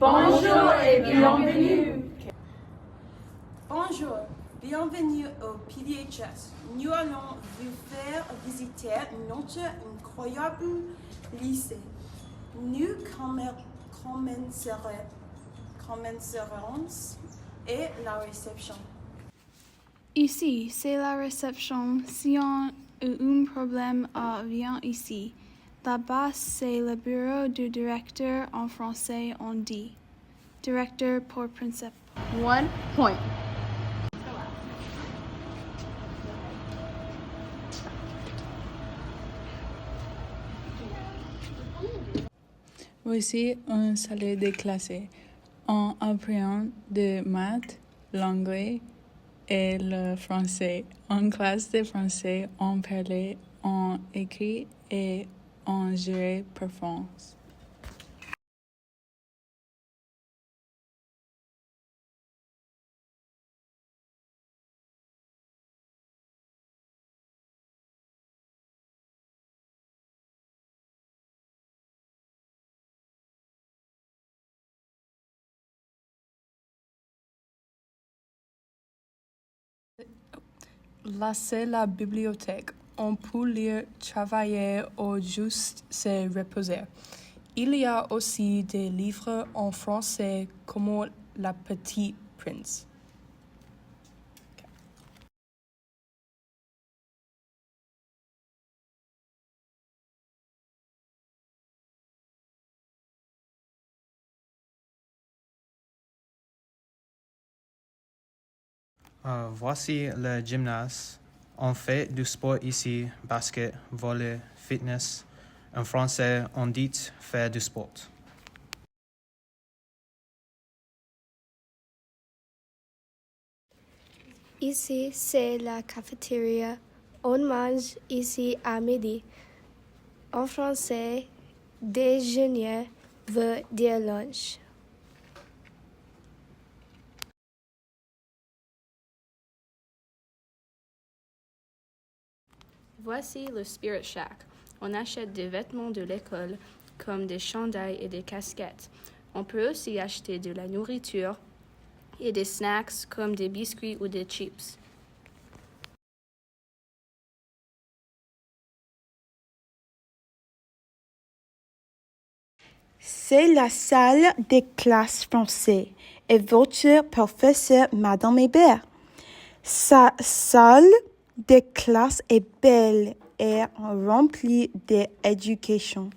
Bonjour et bienvenue. Bonjour, bienvenue au PDHS. Nous allons vous faire visiter notre incroyable lycée. Nous commencerons et la réception. Ici, c'est la réception. Si on a un problème, viens ici. Là-bas, c'est le bureau du directeur. En français, on dit directeur pour principe. 1 point. Voici une salle de classe. On apprend de maths, l'anglais et le français. En classe de français, on parle, on écrit et on gère performance. Là, c'est la bibliothèque. On peut lire, travailler ou juste se reposer. Il y a aussi des livres en français comme La Petite Prince. Voici le gymnase. On fait du sport ici, basket, volley, fitness. En français, on dit faire du sport. Ici, c'est la cafétéria. On mange ici à midi. En français, déjeuner veut dire lunch. Voici le Spirit Shack. On achète des vêtements de l'école, comme des chandails et des casquettes. On peut aussi acheter de la nourriture et des snacks comme des biscuits ou des chips. C'est la salle des classes français et votre professeur, Madame Hébert. Sa salle de classe est belle et remplie d'éducation.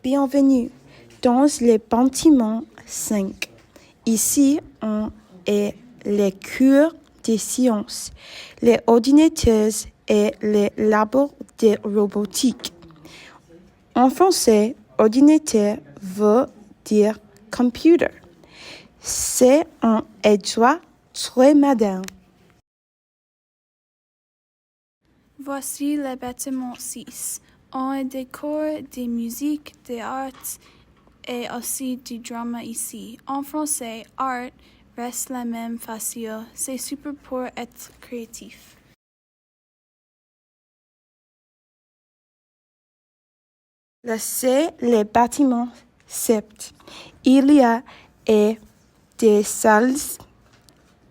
Bienvenue dans le bâtiment 5. Ici, on est les cours de sciences, les ordinateurs et les labos de robotique. En français, ordinateur veut dire computer. C'est un endroit très moderne. Voici le bâtiment 6. On a des cours de musique, des arts et aussi du drama ici. En français, art reste la même facile. C'est super pour être créatif. Là, c'est le bâtiment 7. Il y a des salles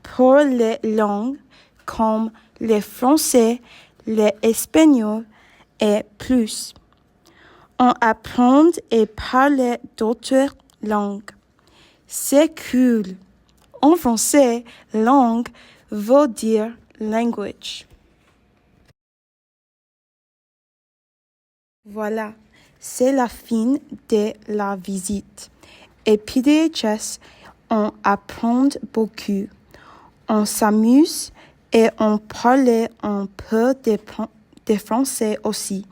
pour les langues comme le français, l'espagnol et plus. On apprend et parle d'autres langues. C'est cool. En français, langue veut dire language. Voilà, c'est la fin de la visite. Et PDHS, on apprend beaucoup. On s'amuse et on parle un peu de français aussi.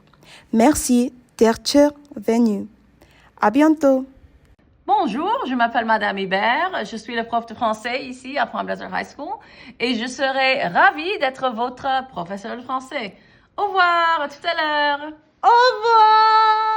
Merci d'être venu. À bientôt. Bonjour, je m'appelle Madame Hébert, je suis le prof de français ici à Point Pleasant High School et je serai ravie d'être votre professeur de français. Au revoir, à tout à l'heure. Au revoir!